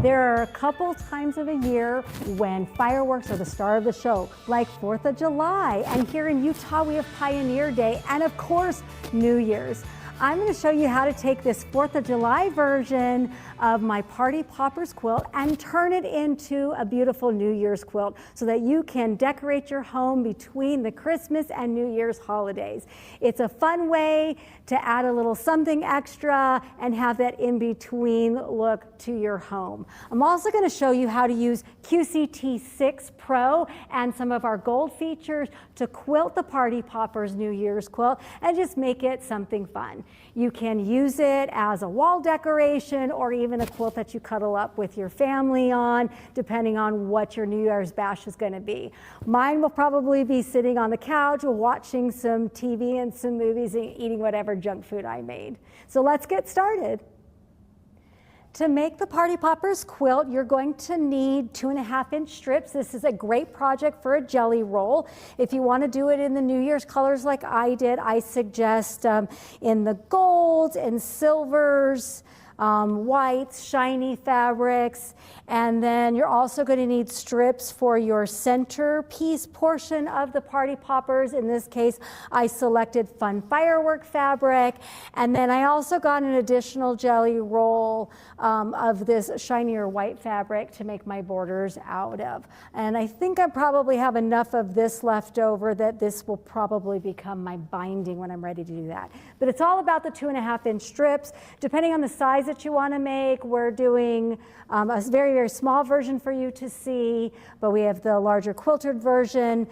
There are a couple times of a year when fireworks are the star of the show, like 4th of July, and here in Utah we have Pioneer Day, and of course, New Year's. I'm going to show you how to take this 4th of July version of my Party Poppers quilt and turn it into a beautiful New Year's quilt so that you can decorate your home between the Christmas and New Year's holidays. It's a fun way to add a little something extra and have that in-between look to your home. I'm also going to show you how to use QCT6 Pro and some of our gold features to quilt the Party Poppers New Year's quilt and just make it something fun. You can use it as a wall decoration or even a quilt that you cuddle up with your family on, depending on what your New Year's bash is going to be. Mine will probably be sitting on the couch watching some TV and some movies and eating whatever junk food I made. So let's get started. To make the Party Poppers quilt, you're going to need 2.5-inch strips. This is a great project for a jelly roll. If you want to do it in the New Year's colors like I did, I suggest in the golds and silvers, whites, shiny fabrics, and then you're also going to need strips for your centerpiece portion of the Party Poppers. In this case, I selected fun firework fabric, and then I also got an additional jelly roll of this shinier white fabric to make my borders out of. And I think I probably have enough of this left over that this will probably become my binding when I'm ready to do that. But it's all about the 2.5-inch strips. Depending on the size that you want to make, we're doing a very, very small version for you to see, but we have the larger quilted version.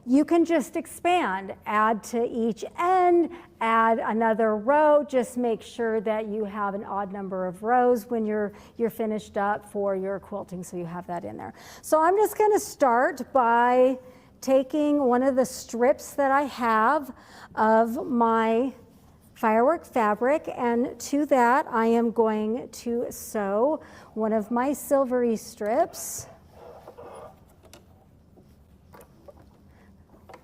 You can just expand, add to each end, add another row. Just make sure that you have an odd number of rows when you're finished up for your quilting, so you have that in there. So I'm just going to start by taking one of the strips that I have of my firework fabric, and to that I am going to sew one of my silvery strips.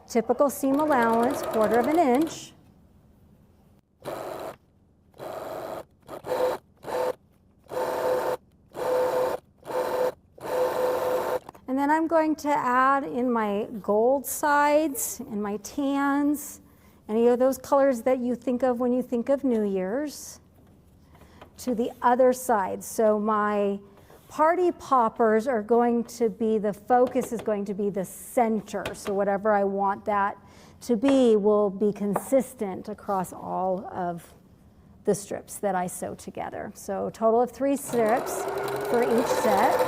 Typical seam allowance, 1/4 inch. And then I'm going to add in my gold sides and my tans, any of those colors that you think of when you think of New Year's, to the other side. So my Party Poppers are going to be, the focus is going to be the center. So whatever I want that to be will be consistent across all of the strips that I sew together. So a total of 3 strips for each set.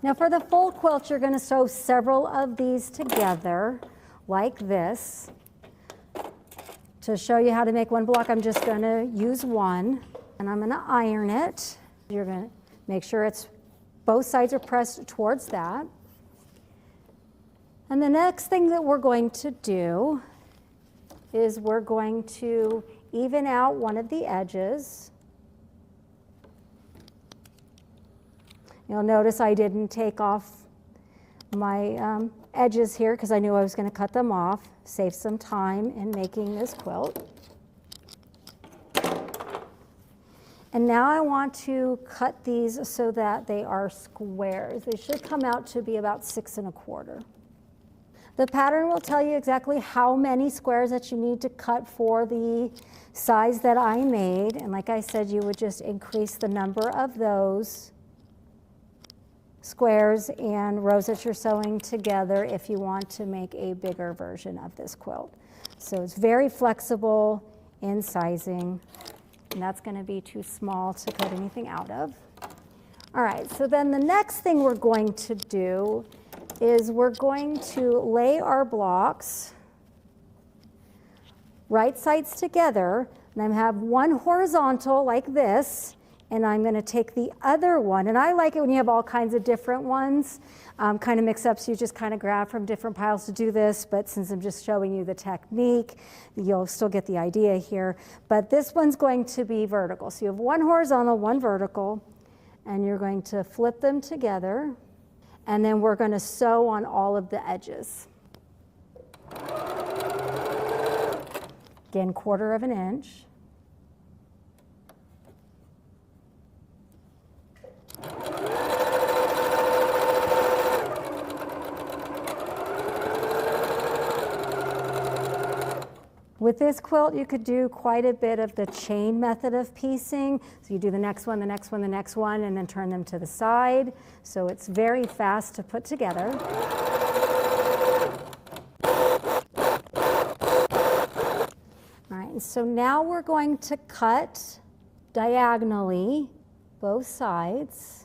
Now for the full quilt, you're going to sew several of these together like this. To show you how to make one block, I'm just going to use one, and I'm going to iron it. You're going to make sure both sides are pressed towards that. And the next thing that we're going to do is we're going to even out one of the edges. You'll notice I didn't take off my edges here because I knew I was going to cut them off, save some time in making this quilt. And now I want to cut these so that they are squares. They should come out to be about 6 1/4. The pattern will tell you exactly how many squares that you need to cut for the size that I made. And like I said, you would just increase the number of those squares and rows that you're sewing together if you want to make a bigger version of this quilt. So it's very flexible in sizing, and that's going to be too small to cut anything out of. All right, so then the next thing we're going to do is we're going to lay our blocks right sides together, and I have one horizontal like this, and I'm going to take the other one, and I like it when you have all kinds of different ones, kind of mix-ups. You just kind of grab from different piles to do this, but since I'm just showing you the technique, you'll still get the idea here. But this one's going to be vertical. So you have one horizontal, one vertical, and you're going to flip them together. and then we're going to sew on all of the edges. Again, 1/4 of an inch. With this quilt, you could do quite a bit of the chain method of piecing. So you do the next one, the next one, the next one, and then turn them to the side. So it's very fast to put together. All right, and so now we're going to cut diagonally both sides.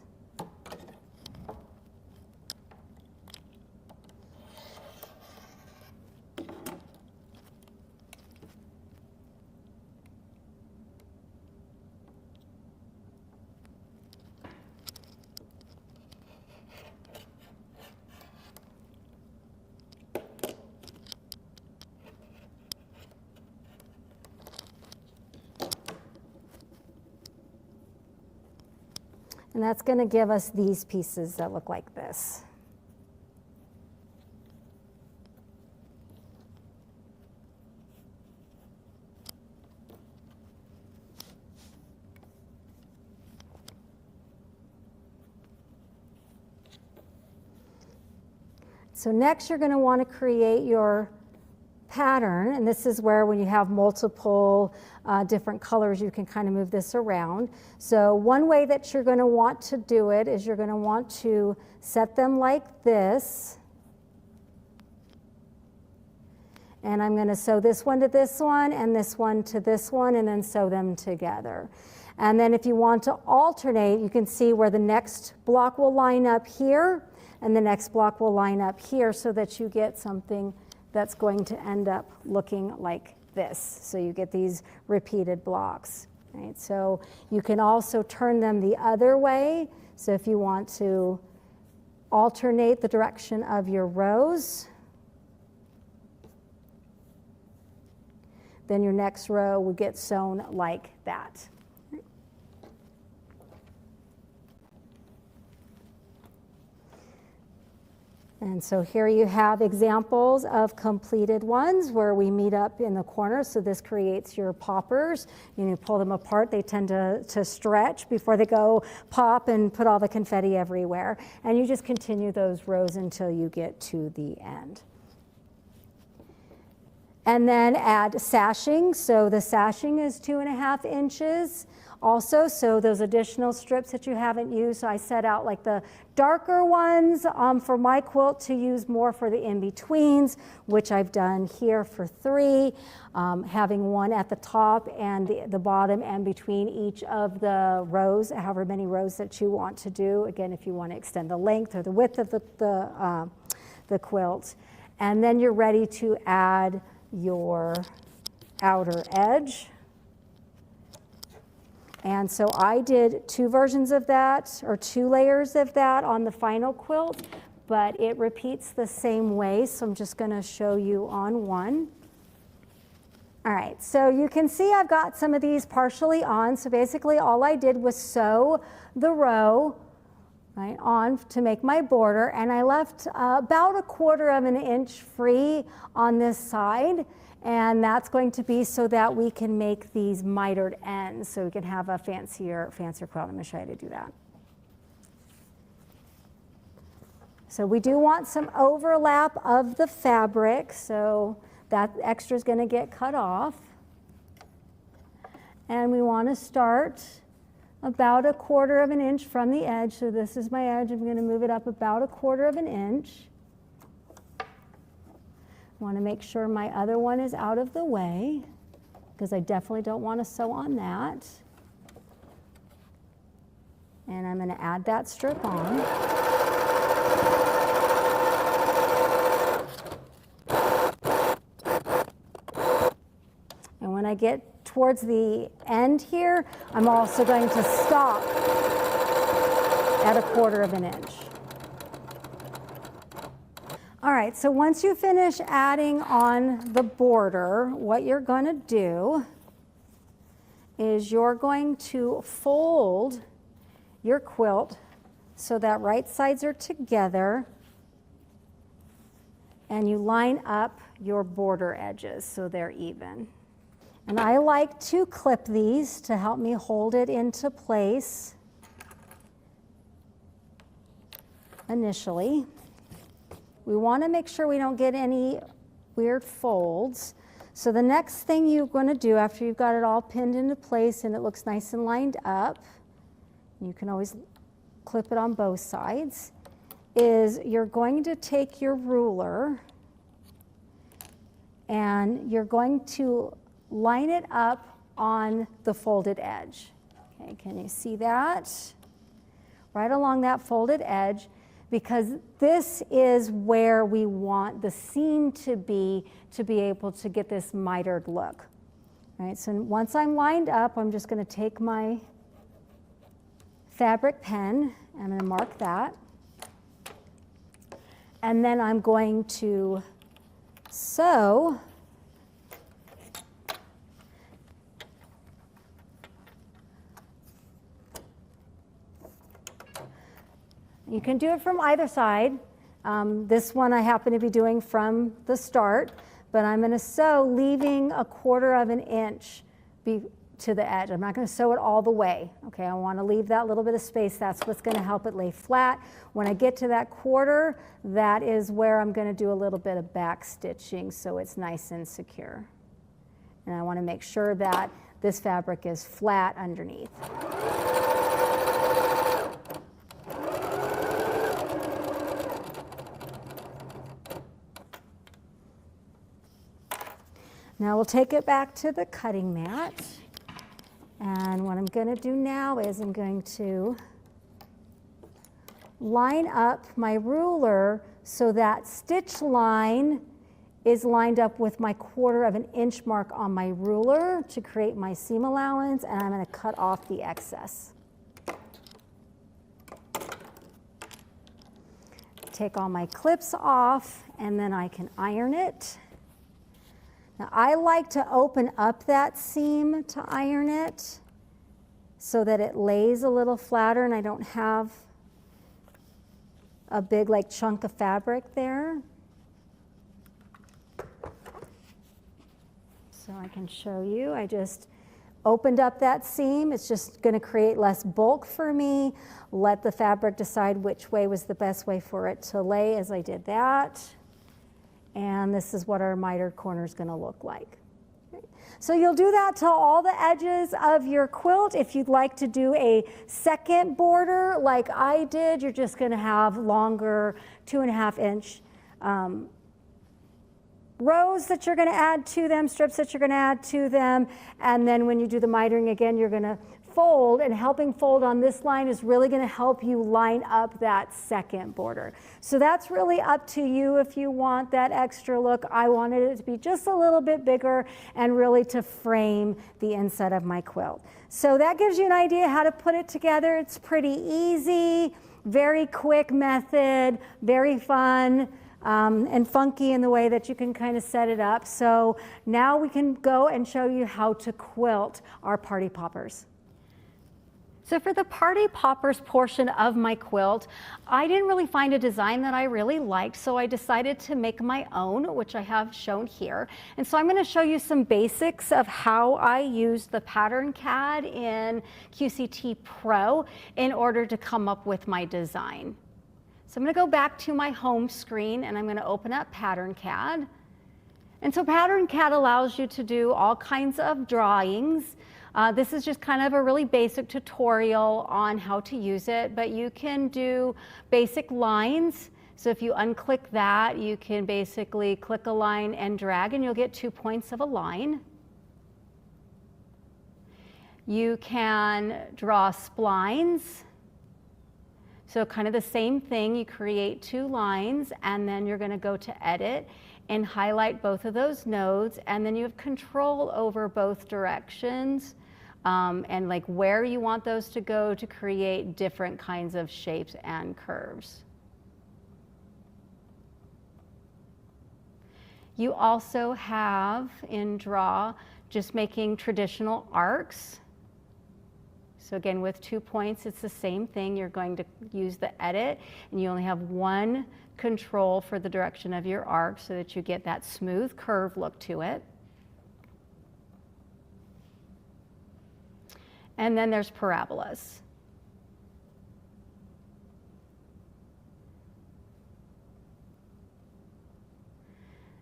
And that's going to give us these pieces that look like this. So next you're going to want to create your pattern, and this is where when you have multiple different colors you can kind of move this around. So one way that you're going to want to do it is you're going to want to set them like this, and I'm going to sew this one to this one and this one to this one and then sew them together. And then if you want to alternate, you can see where the next block will line up here and the next block will line up here, so that you get something that's going to end up looking like this. So you get these repeated blocks, right? So you can also turn them the other way. So if you want to alternate the direction of your rows, then your next row would get sewn like that. And so here you have examples of completed ones where we meet up in the corner. So this creates your poppers. You pull them apart. They tend to stretch before they go pop and put all the confetti everywhere. And you just continue those rows until you get to the end. And then add sashing. So the sashing is 2.5 inches. Also, so those additional strips that you haven't used, so I set out like the darker ones for my quilt to use more for the in-betweens, which I've done here for 3, having one at the top and the bottom and between each of the rows, however many rows that you want to do. Again, if you want to extend the length or the width of the quilt. And then you're ready to add your outer edge. And so I did 2 versions of that, or 2 layers of that on the final quilt, but it repeats the same way, so I'm just going to show you on one. All right, so you can see I've got some of these partially on, so basically all I did was sew the row right on to make my border, and I left about 1/4 of an inch free on this side. And that's going to be so that we can make these mitered ends, so we can have a fancier quilt. I'm going to show you to do that. So we do want some overlap of the fabric, so that extra is going to get cut off. And we want to start about 1/4 of an inch from the edge. So this is my edge. I'm going to move it up about 1/4 of an inch. I want to make sure my other one is out of the way, because I definitely don't want to sew on that. And I'm going to add that strip on. And when I get towards the end here, I'm also going to stop at 1/4 of an inch. All right, so once you finish adding on the border, what you're going to do is you're going to fold your quilt so that right sides are together, and you line up your border edges so they're even. And I like to clip these to help me hold it into place initially. We want to make sure we don't get any weird folds. So the next thing you're going to do after you've got it all pinned into place and it looks nice and lined up, you can always clip it on both sides, is you're going to take your ruler and you're going to line it up on the folded edge. Okay, can you see that? Right along that folded edge, because this is where we want the seam to be able to get this mitered look. All right, so once I'm lined up, I'm just going to take my fabric pen, I'm going to mark that, and then I'm going to sew You can do it from either side. This one I happen to be doing from the start, but I'm going to sew leaving 1/4 inch to the edge. I'm not going to sew it all the way. Okay, I want to leave that little bit of space. That's what's going to help it lay flat. When I get to that 1/4, that is where I'm going to do a little bit of back stitching so it's nice and secure. And I want to make sure that this fabric is flat underneath. Now we'll take it back to the cutting mat. And what I'm going to do now is I'm going to line up my ruler so that stitch line is lined up with my 1/4 inch mark on my ruler to create my seam allowance, and I'm going to cut off the excess. Take all my clips off, and then I can iron it. Now I like to open up that seam to iron it so that it lays a little flatter and I don't have a big chunk of fabric there. So I can show you, I just opened up that seam. It's just going to create less bulk for me. Let the fabric decide which way was the best way for it to lay as I did that. And this is what our mitered corner is going to look like. So you'll do that to all the edges of your quilt. If you'd like to do a second border like I did, you're just going to have longer 2.5 inch rows that you're going to add to them, strips that you're going to add to them. And then when you do the mitering again, you're going to fold, and helping fold on this line is really going to help you line up that second border. So that's really up to you if you want that extra look. I wanted it to be just a little bit bigger and really to frame the inside of my quilt. So that gives you an idea how to put it together. It's pretty easy, very quick method, very fun. And funky in the way that you can kind of set it up. So now we can go and show you how to quilt our party poppers. So for the party poppers portion of my quilt, I didn't really find a design that I really liked, so I decided to make my own, which I have shown here. And so I'm going to show you some basics of how I use the pattern CAD in QCT Pro in order to come up with my design. So I'm going to go back to my home screen and I'm going to open up Pattern CAD. And so Pattern CAD allows you to do all kinds of drawings. This is just kind of a really basic tutorial on how to use it, but you can do basic lines. So if you unclick that, you can basically click a line and drag and you'll get 2 points of a line. You can draw splines. So kind of the same thing, you create 2 lines and then you're going to go to edit and highlight both of those nodes, and then you have control over both directions and where you want those to go to create different kinds of shapes and curves. You also have in Draw just making traditional arcs. So again, with 2 points, it's the same thing. You're going to use the edit, and you only have one control for the direction of your arc so that you get that smooth curve look to it. And then there's parabolas.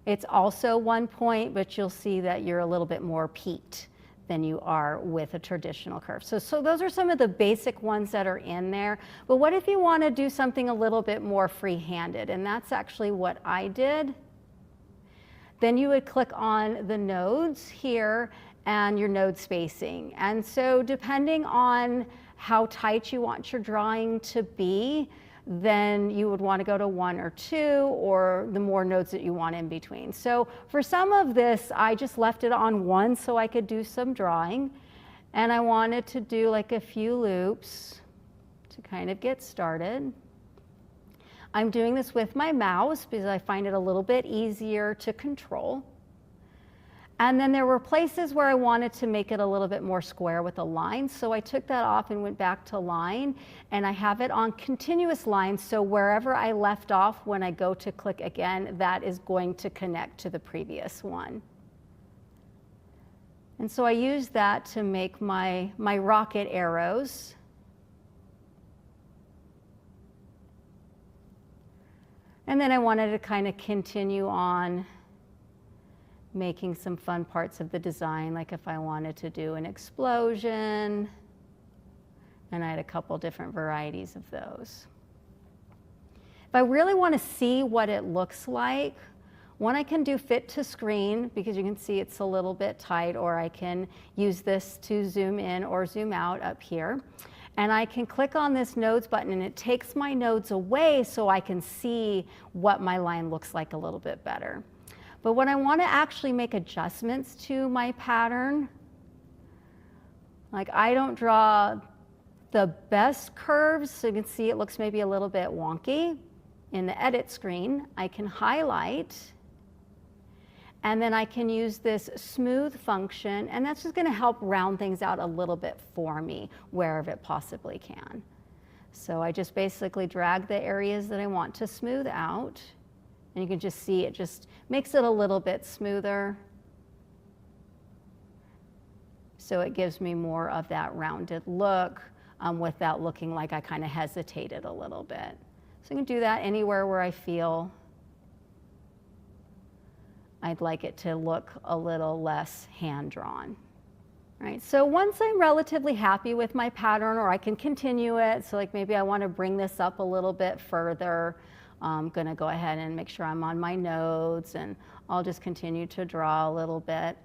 It's also 1 point, but you'll see that you're a little bit more peaked than you are with a traditional curve. So those are some of the basic ones that are in there. But what if you want to do something a little bit more free-handed? And that's actually what I did. Then you would click on the nodes here and your node spacing. And so depending on how tight you want your drawing to be, then you would want to go to 1 or 2, or the more nodes that you want in between. So for some of this, I just left it on 1 so I could do some drawing. And I wanted to do like a few loops to kind of get started. I'm doing this with my mouse because I find it a little bit easier to control. And then there were places where I wanted to make it a little bit more square with a line. So I took that off and went back to line, and I have it on continuous lines. So wherever I left off, when I go to click again, that is going to connect to the previous one. And so I use that to make my rocket arrows. And then I wanted to kind of continue on making some fun parts of the design, like if I wanted to do an explosion, and I had a couple different varieties of those. If I really want to see what it looks like, one, I can do fit to screen because you can see it's a little bit tight, or I can use this to zoom in or zoom out up here. And I can click on this nodes button, and it takes my nodes away so I can see what my line looks like a little bit better. But when I want to actually make adjustments to my pattern, like I don't draw the best curves, so you can see it looks maybe a little bit wonky. In the edit screen, I can highlight, and then I can use this smooth function, and that's just going to help round things out a little bit for me wherever it possibly can. So I just basically drag the areas that I want to smooth out. And you can just see it just makes it a little bit smoother. So it gives me more of that rounded look without looking like I kind of hesitated a little bit. So I can do that anywhere where I feel I'd like it to look a little less hand-drawn. Right, so once I'm relatively happy with my pattern, or I can continue it, so like maybe I want to bring this up a little bit further, I'm going to go ahead and make sure I'm on my nodes, and I'll just continue to draw a little bit.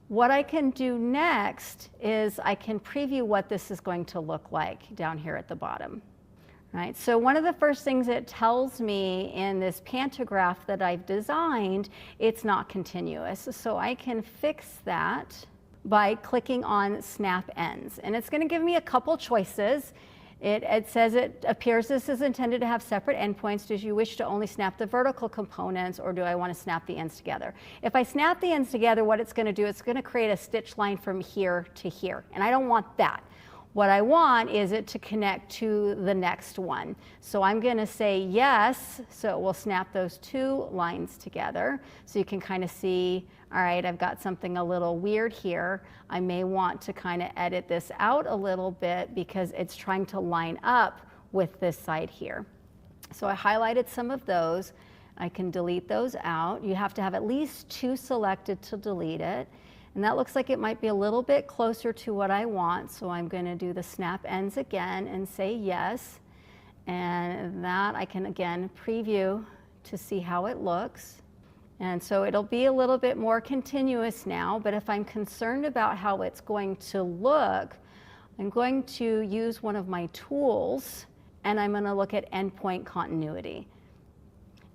What I can do next is I can preview what this is going to look like down here at the bottom. Right, so one of the first things it tells me in this pantograph that I've designed, it's not continuous. So I can fix that by clicking on snap ends. And it's going to give me a couple choices. It says it appears this is intended to have separate endpoints. Do you wish to only snap the vertical components, or do I want to snap the ends together? If I snap the ends together, what it's going to do, it's going to create a stitch line from here to here, and I don't want that. What I want is it to connect to the next one. So I'm going to say yes, so it will snap those two lines together. So you can kind of see, all right, I've got something a little weird here. I may want to kind of edit this out a little bit because it's trying to line up with this side here. So I highlighted some of those. I can delete those out. You have to have at least 2 selected to delete it. And that looks like it might be a little bit closer to what I want. So I'm going to do the snap ends again and say yes. And that I can again preview to see how it looks. And so it'll be a little bit more continuous now, but if I'm concerned about how it's going to look, I'm going to use one of my tools, and I'm going to look at endpoint continuity.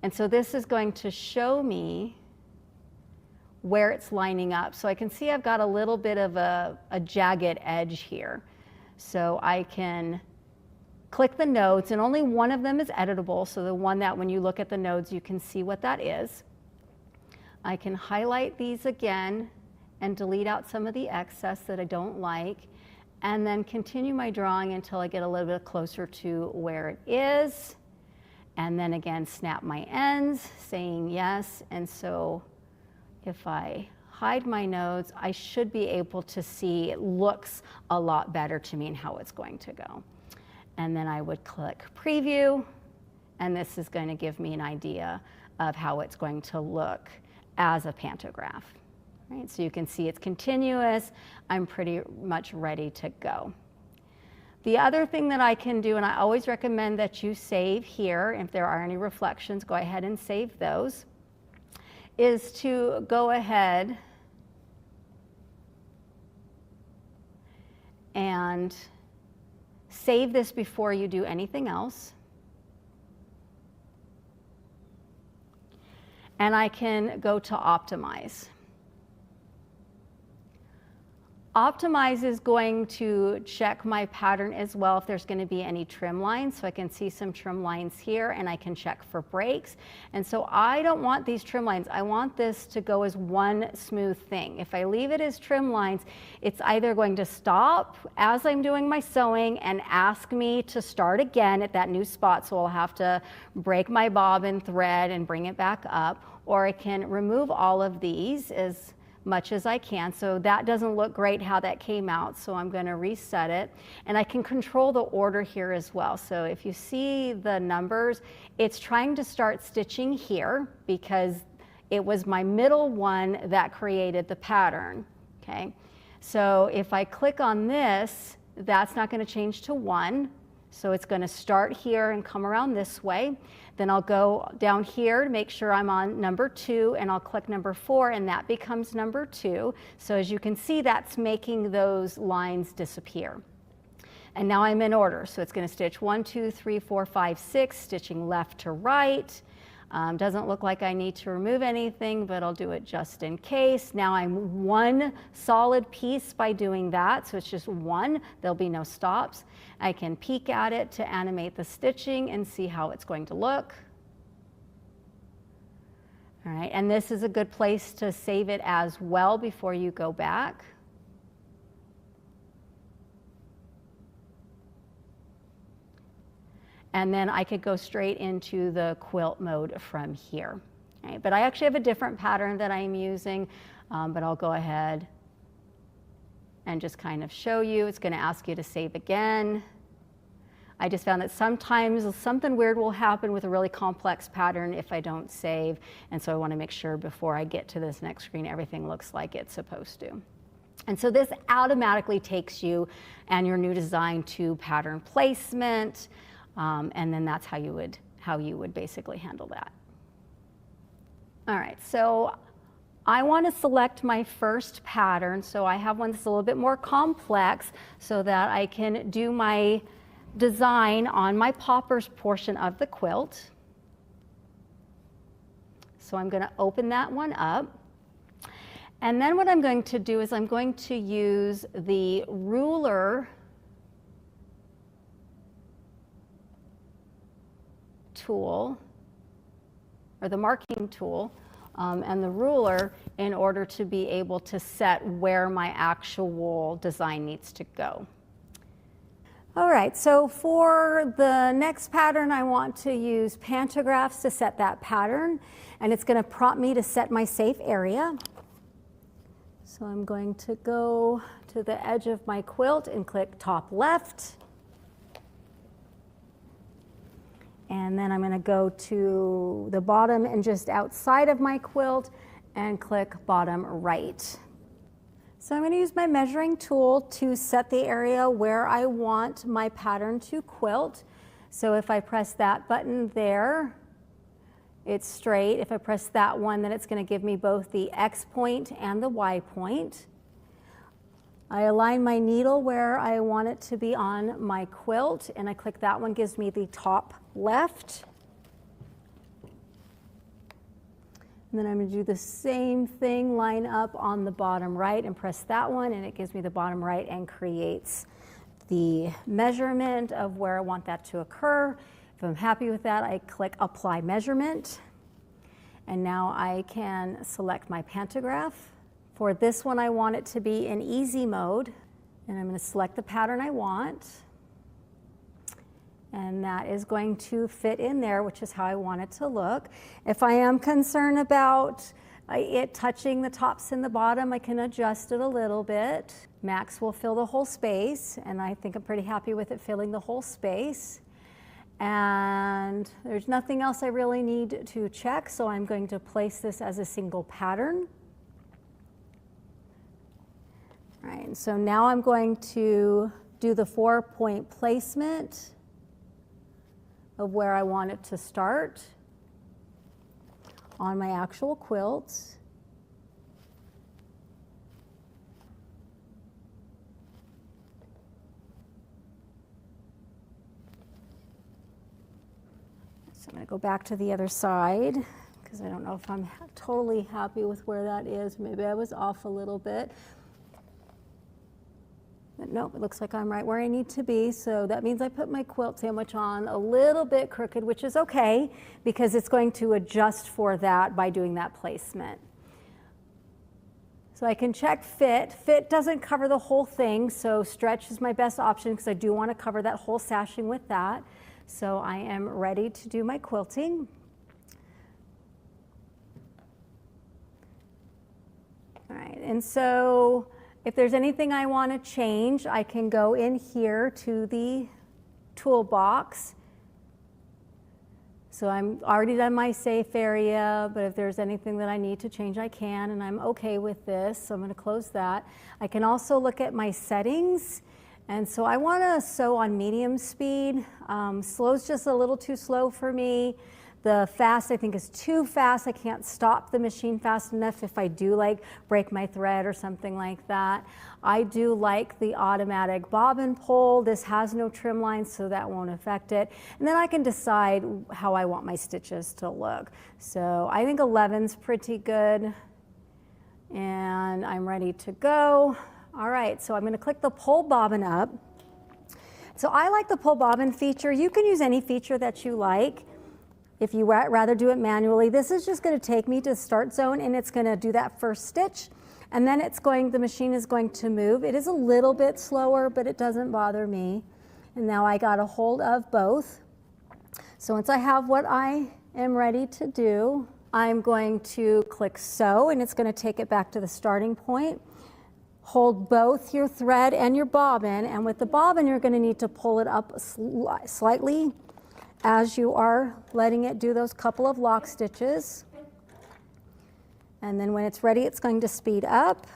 And so this is going to show me where it's lining up. So I can see I've got a little bit of a jagged edge here. So I can click the nodes, and only one of them is editable, so the one that when you look at the nodes you can see what that is. I can highlight these again and delete out some of the excess that I don't like, and then continue my drawing until I get a little bit closer to where it is. And then again, snap my ends, saying yes. And so if I hide my nodes, I should be able to see it looks a lot better to me and how it's going to go. And then I would click preview, and this is going to give me an idea of how it's going to look as a pantograph. Right? So you can see it's continuous. I'm pretty much ready to go. The other thing that I can do, and I always recommend that you save here, if there are any reflections, go ahead and save those, is to go ahead and save this before you do anything else. And I can go to optimize. Optimize is going to check my pattern as well if there's going to be any trim lines. So I can see some trim lines here, and I can check for breaks. And so I don't want these trim lines. I want this to go as one smooth thing. If I leave it as trim lines, it's either going to stop as I'm doing my sewing and ask me to start again at that new spot. So I'll have to break my bobbin thread and bring it back up, or I can remove all of these as much as I can. So that doesn't look great how that came out, so I'm going to reset it. And I can control the order here as well. So if you see the numbers, it's trying to start stitching here because it was my middle one that created the pattern. Okay, so if I click on this, that's not going to change to 1. So it's going to start here and come around this way. Then I'll go down here to make sure I'm on number 2, and I'll click number 4, and that becomes number 2. So as you can see, that's making those lines disappear. And now I'm in order. So it's going to stitch 1, 2, 3, 4, 5, 6, stitching left to right. Doesn't look like I need to remove anything, but I'll do it just in case. Now I'm one solid piece by doing that, so it's just one. There'll be no stops. I can peek at it to animate the stitching and see how it's going to look. All right, and this is a good place to save it as well before you go back. And then I could go straight into the quilt mode from here. Okay, but I actually have a different pattern that I'm using, but I'll go ahead and just kind of show you. It's going to ask you to save again. I just found that sometimes something weird will happen with a really complex pattern if I don't save, and so I want to make sure before I get to this next screen everything looks like it's supposed to. And so this automatically takes you and your new design to pattern placement. And then that's how you would basically handle that. All right, so I want to select my first pattern. So I have one that's a little bit more complex so that I can do my design on my poppers portion of the quilt. So I'm going to open that one up. And then what I'm going to do is I'm going to use the ruler tool, or the marking tool, and the ruler in order to be able to set where my actual design needs to go. All right, so for the next pattern, I want to use pantographs to set that pattern, and it's going to prompt me to set my safe area. So I'm going to go to the edge of my quilt and click top left. And then I'm going to go to the bottom and just outside of my quilt and click bottom right. So I'm going to use my measuring tool to set the area where I want my pattern to quilt. So if I press that button there, it's straight. If I press that one, then it's going to give me both the X point and the Y point. I align my needle where I want it to be on my quilt, and I click that one, gives me the top left. And then I'm going to do the same thing, line up on the bottom right and press that one, and it gives me the bottom right and creates the measurement of where I want that to occur. If I'm happy with that, I click apply measurement, and now I can select my pantograph. For this one, I want it to be in easy mode, And I'm going to select the pattern I want. And that is going to fit in there, which is how I want it to look. If I am concerned about it touching the tops and the bottom, I can adjust it a little bit. Max will fill the whole space, and I think I'm pretty happy with it filling the whole space. And there's nothing else I really need to check, so I'm going to place this as a single pattern. All right, so now I'm going to do the 4-point placement of where I want it to start on my actual quilt. So I'm going to go back to the other side because I don't know if I'm totally happy with where that is. Maybe I was off a little bit. But nope, it looks like I'm right where I need to be. So that means I put my quilt sandwich on a little bit crooked, which is okay because it's going to adjust for that by doing that placement. So I can check fit. Fit doesn't cover the whole thing, so stretch is my best option because I do want to cover that whole sashing with that. So I am ready to do my quilting. All right, and so if there's anything I want to change, I can go in here to the toolbox. So I'm already done my safe area, but if there's anything that I need to change, I can, and I'm okay with this, so I'm going to close that. I can also look at my settings, and so I want to sew on medium speed. Slow's just a little too slow for me. The fast I think is too fast. I can't stop the machine fast enough if I do like break my thread or something like that. I do like the automatic bobbin pull. This has no trim lines, so that won't affect it. And then I can decide how I want my stitches to look. So I think 11's pretty good. And I'm ready to go. All right, so I'm going to click the pull bobbin up. So I like the pull bobbin feature. You can use any feature that you like. If you rather do it manually, this is just going to take me to the start zone and it's going to do that first stitch, and then the machine is going to move. It is a little bit slower, but it doesn't bother me. And now I got a hold of both. So once I have what I am ready to do, I'm going to click sew, and it's going to take it back to the starting point. Hold both your thread and your bobbin, and with the bobbin you're going to need to pull it up slightly as you are letting it do those couple of lock stitches. And then when it's ready, it's going to speed up.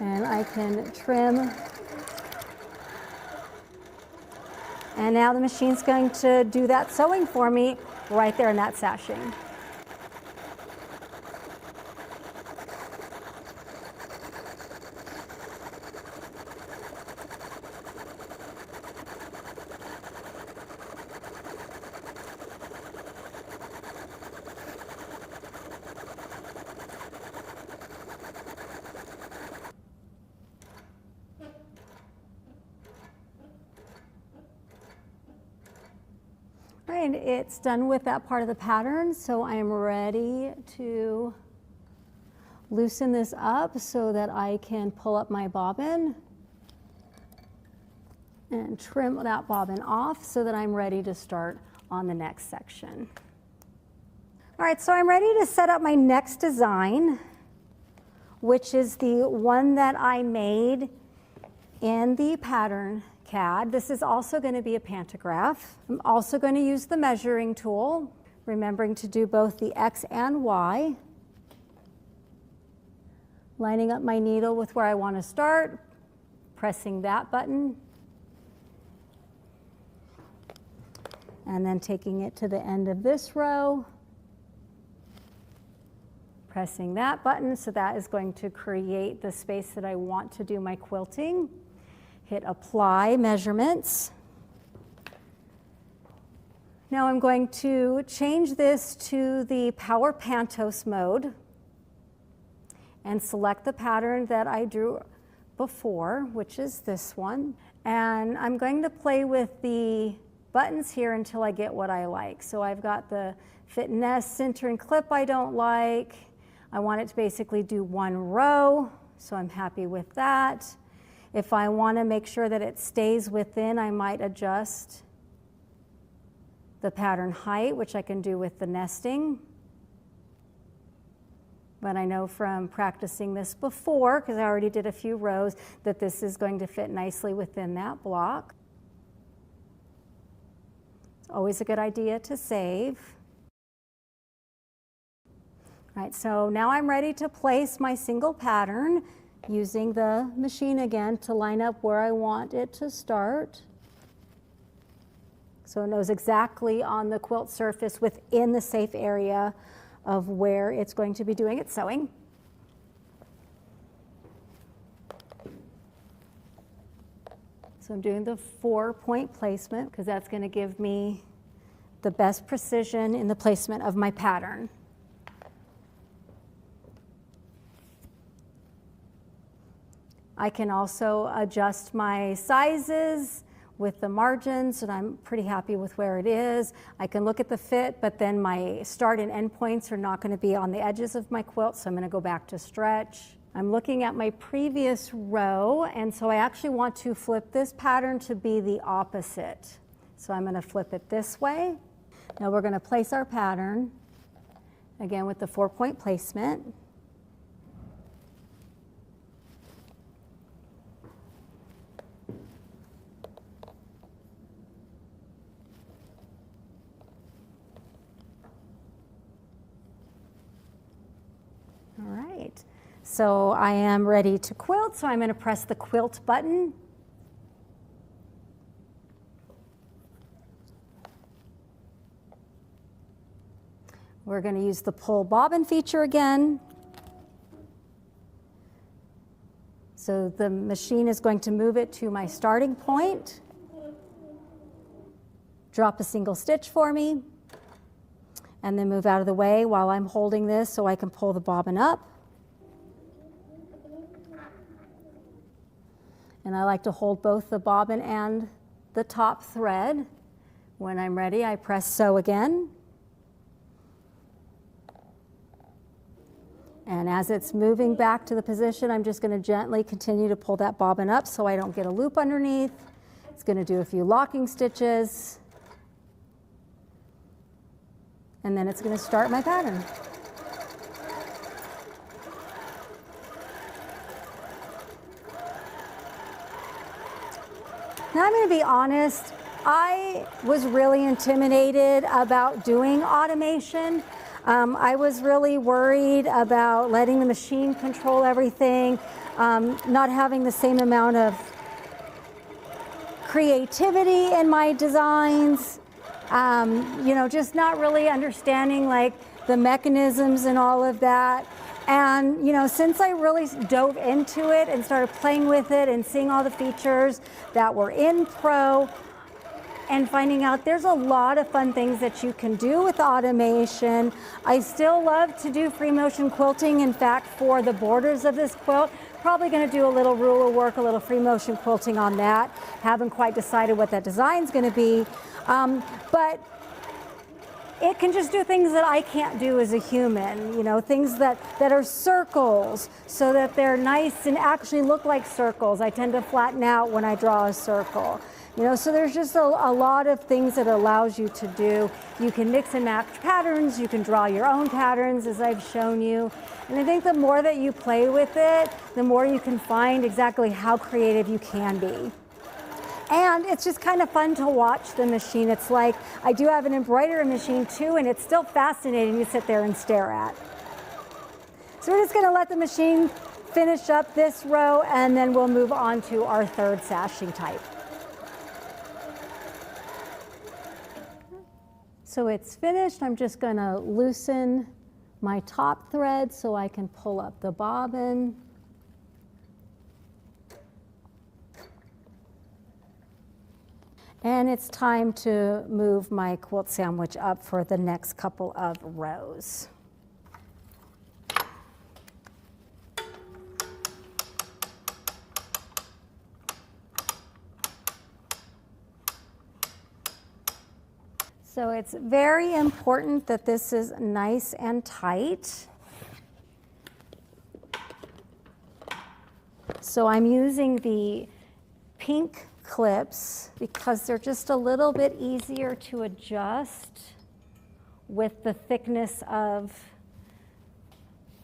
And I can trim. And now the machine's going to do that sewing for me right there in that sashing. All right, it's done with that part of the pattern, so I am ready to loosen this up so that I can pull up my bobbin and trim that bobbin off so that I'm ready to start on the next section. All right, so I'm ready to set up my next design, which is the one that I made in the pattern CAD. This is also going to be a pantograph. I'm also going to use the measuring tool, remembering to do both the X and Y. Lining up my needle with where I want to start, pressing that button, and then taking it to the end of this row, pressing that button, so that is going to create the space that I want to do my quilting. Hit apply measurements. Now I'm going to change this to the power pantos mode and select the pattern that I drew before, which is this one. And I'm going to play with the buttons here until I get what I like. So I've got the fit nest center and clip I don't like. I want it to basically do one row, so I'm happy with that. If I want to make sure that it stays within, I might adjust the pattern height, which I can do with the nesting. But I know from practicing this before, because I already did a few rows, that this is going to fit nicely within that block. It's always a good idea to save. All right, so now I'm ready to place my single pattern using the machine again to line up where I want it to start. So it knows exactly on the quilt surface within the safe area of where it's going to be doing its sewing. So I'm doing the 4-point placement because that's going to give me the best precision in the placement of my pattern. I can also adjust my sizes with the margins, and I'm pretty happy with where it is. I can look at the fit, but then my start and end points are not going to be on the edges of my quilt, so I'm going to go back to stretch. I'm looking at my previous row, and so I actually want to flip this pattern to be the opposite. So I'm going to flip it this way. Now we're going to place our pattern, again with the 4-point placement. All right, so I am ready to quilt, so I'm going to press the quilt button. We're going to use the pull bobbin feature again. So the machine is going to move it to my starting point, drop a single stitch for me, and then move out of the way while I'm holding this so I can pull the bobbin up. And I like to hold both the bobbin and the top thread. When I'm ready, I press sew again. And as it's moving back to the position, I'm just going to gently continue to pull that bobbin up so I don't get a loop underneath. It's going to do a few locking stitches. And then it's going to start my pattern. Now I'm going to be honest, I was really intimidated about doing automation. I was really worried about letting the machine control everything, not having the same amount of creativity in my designs. You know, just not really understanding like the mechanisms and all of that. And, you know, since I really dove into it and started playing with it and seeing all the features that were in Pro and finding out there's a lot of fun things that you can do with automation. I still love to do free motion quilting. In fact, for the borders of this quilt, probably going to do a little ruler work, a little free motion quilting on that. Haven't quite decided what that design's going to be. But it can just do things that I can't do as a human, you know, things that are circles so that they're nice and actually look like circles. I tend to flatten out when I draw a circle. You know, so there's just a lot of things that it allows you to do. You can mix and match patterns, you can draw your own patterns as I've shown you. And I think the more that you play with it, the more you can find exactly how creative you can be. And it's just kind of fun to watch the machine. It's like, I do have an embroidery machine too, and it's still fascinating to sit there and stare at. So we're just gonna let the machine finish up this row, and then we'll move on to our third sashing type. So it's finished. I'm just gonna loosen my top thread so I can pull up the bobbin. And it's time to move my quilt sandwich up for the next couple of rows. So it's very important that this is nice and tight. So I'm using the pink clips because they're just a little bit easier to adjust with the thickness of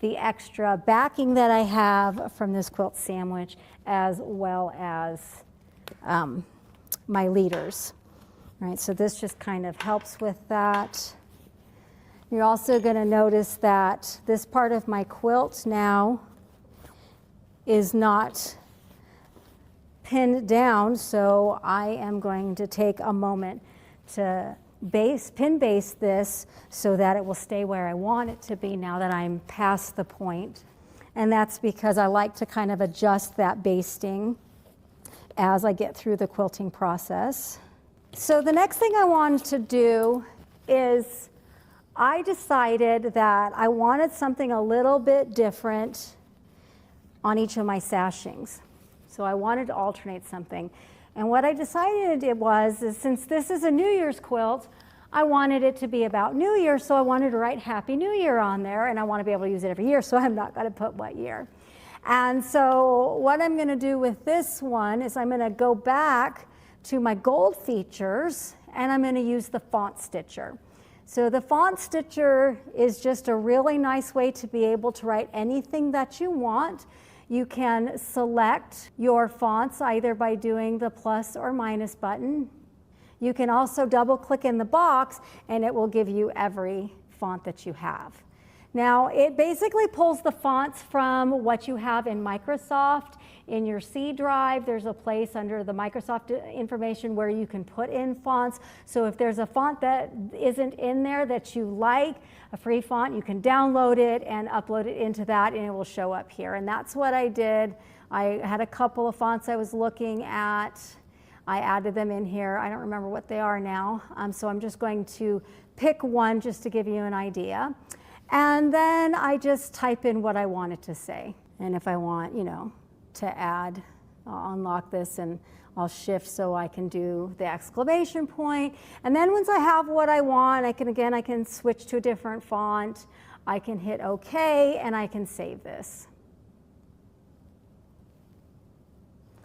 the extra backing that I have from this quilt sandwich, as well as my leaders. All right, so this just kind of helps with that. You're also going to notice that this part of my quilt now is not pinned down, so I am going to take a moment to pin base this so that it will stay where I want it to be now that I'm past the point. And that's because I like to kind of adjust that basting as I get through the quilting process. So the next thing I wanted to do is I decided that I wanted something a little bit different on each of my sashings. So I wanted to alternate something. And what I decided it was, is since this is a New Year's quilt, I wanted it to be about New Year, so I wanted to write Happy New Year on there, and I want to be able to use it every year, so I'm not going to put what year. And so what I'm going to do with this one is I'm going to go back to my gold features, and I'm going to use the font stitcher. So the font stitcher is just a really nice way to be able to write anything that you want. You can select your fonts either by doing the plus or minus button. You can also double click in the box and it will give you every font that you have. Now it basically pulls the fonts from what you have in Microsoft. In your C drive, there's a place under the Microsoft information where you can put in fonts. So if there's a font that isn't in there that you like, a free font, you can download it and upload it into that and it will show up here. And that's what I did. I had a couple of fonts I was looking at. I added them in here. I don't remember what they are now. So I'm just going to pick one just to give you an idea. And then I just type in what I want it to say. And if I want, to add, I'll unlock this and I'll shift so I can do the exclamation point. And then once I have what I want, I can switch to a different font. I can hit OK and I can save this.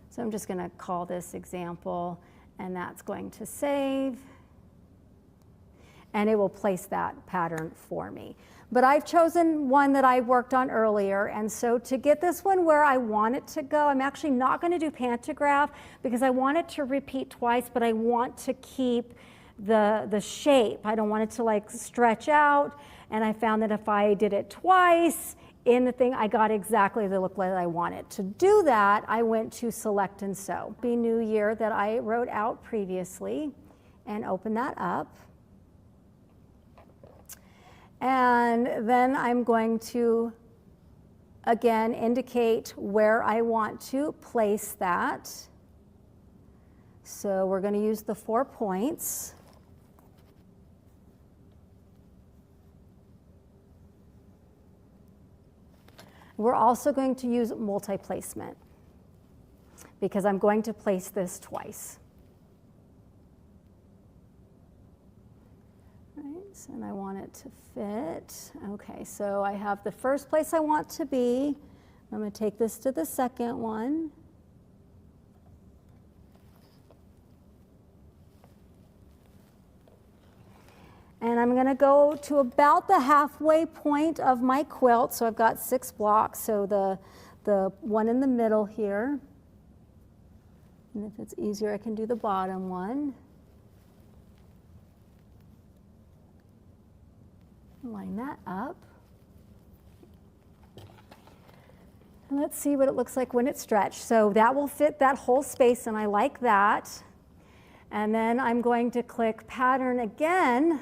So I'm just going to call this example, and that's going to save. And it will place that pattern for me. But I've chosen one that I worked on earlier, and so to get this one where I want it to go, I'm actually not going to do pantograph because I want it to repeat twice, but I want to keep the shape. I don't want it to like stretch out, and I found that if I did it twice in the thing, I got exactly the look that I wanted. To do that, I went to Select and Sew. The New Year that I wrote out previously, and open that up. And then I'm going to, again, indicate where I want to place that. So we're going to use the 4 points. We're also going to use multi-placement because I'm going to place this twice. And I want it to fit. Okay, so I have the first place I want to be. I'm going to take this to the second one. And I'm going to go to about the halfway point of my quilt. So I've got 6 blocks, so the one in the middle here. And if it's easier, I can do the bottom one. Line that up. And let's see what it looks like when it's stretched. So that will fit that whole space, and I like that. And then I'm going to click Pattern again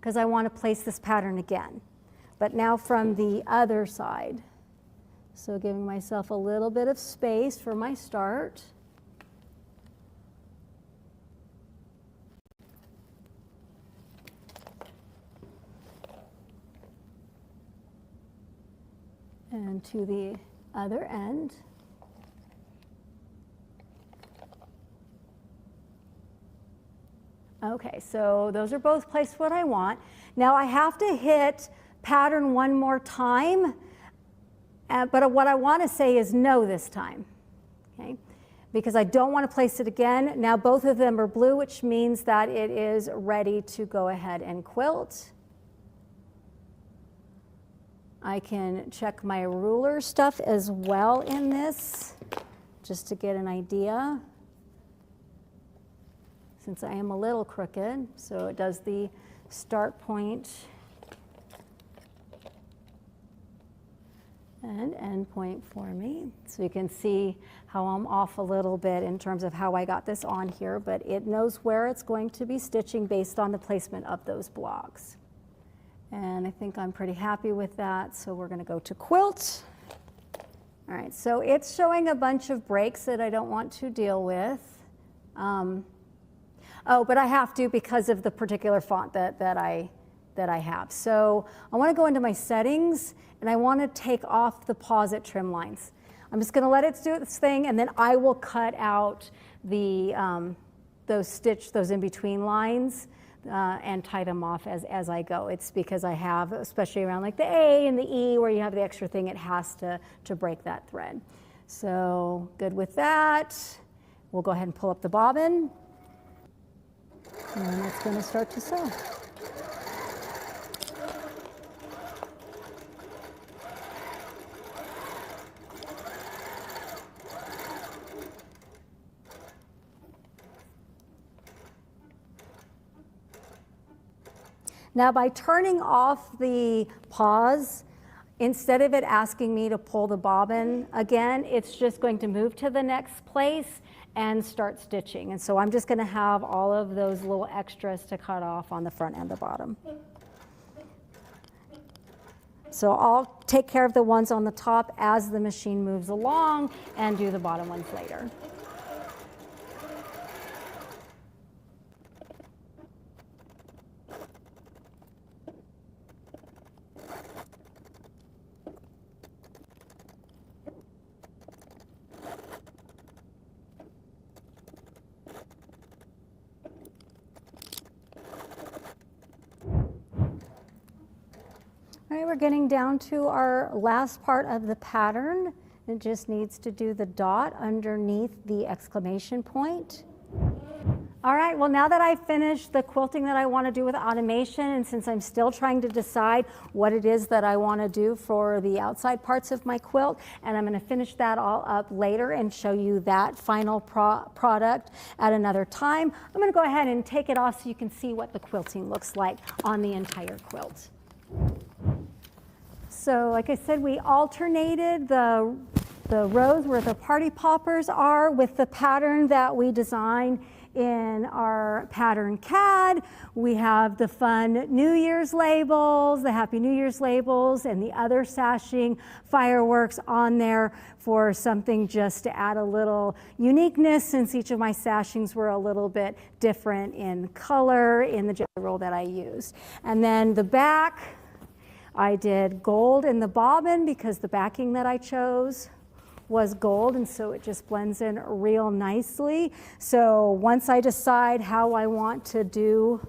because I want to place this pattern again, but now from the other side. So giving myself a little bit of space for my start. And to the other end. Okay, so those are both placed what I want. Now I have to hit pattern one more time, but what I want to say is no this time, okay? Because I don't want to place it again. Now both of them are blue, which means that it is ready to go ahead and quilt. I can check my ruler stuff as well in this, just to get an idea, since I am a little crooked. So it does the start point and end point for me. So you can see how I'm off a little bit in terms of how I got this on here, but it knows where it's going to be stitching based on the placement of those blocks. And I think I'm pretty happy with that, so we're going to go to quilt. All right, so it's showing a bunch of breaks that I don't want to deal with. Oh, but I have to because of the particular font that I have. So I want to go into my settings, and I want to take off the pause at trim lines. I'm just going to let it do its thing, and then I will cut out the those in-between lines and tie them off as I go. It's because I have, especially around like the A and the E where you have the extra thing, it has to break that thread. So good with that. We'll go ahead and pull up the bobbin, and it's going to start to sew. Now by turning off the pause, instead of it asking me to pull the bobbin again, it's just going to move to the next place and start stitching. And so I'm just going to have all of those little extras to cut off on the front and the bottom. So I'll take care of the ones on the top as the machine moves along and do the bottom ones later. All right, we're getting down to our last part of the pattern. It just needs to do the dot underneath the exclamation point. All right, well, now that I've finished the quilting that I want to do with automation, and since I'm still trying to decide what it is that I want to do for the outside parts of my quilt, and I'm going to finish that all up later and show you that final product at another time, I'm going to go ahead and take it off so you can see what the quilting looks like on the entire quilt. So like I said, we alternated the rows where the party poppers are with the pattern that we designed in our pattern CAD. We have the fun New Year's labels, the Happy New Year's labels, and the other sashing fireworks on there for something just to add a little uniqueness, since each of my sashings were a little bit different in color in the general that I used. And then the back, I did gold in the bobbin because the backing that I chose was gold, and so it just blends in real nicely. So once I decide how I want to do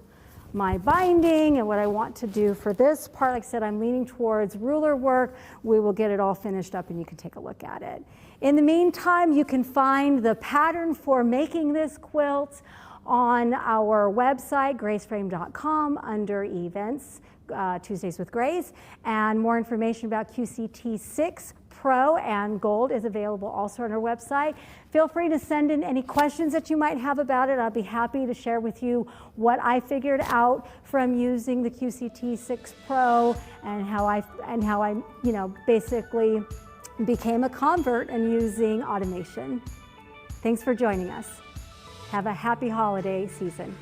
my binding and what I want to do for this part, like I said, I'm leaning towards ruler work. We will get it all finished up and you can take a look at it. In the meantime, you can find the pattern for making this quilt on our website, graceframe.com, under events, Tuesdays with Grace, and more information about QCT6 Pro and Gold is available also on our website. Feel free to send in any questions that you might have about it. I'll be happy to share with you what I figured out from using the QCT6 Pro and how I basically became a convert and using automation. Thanks for joining us. Have a happy holiday season.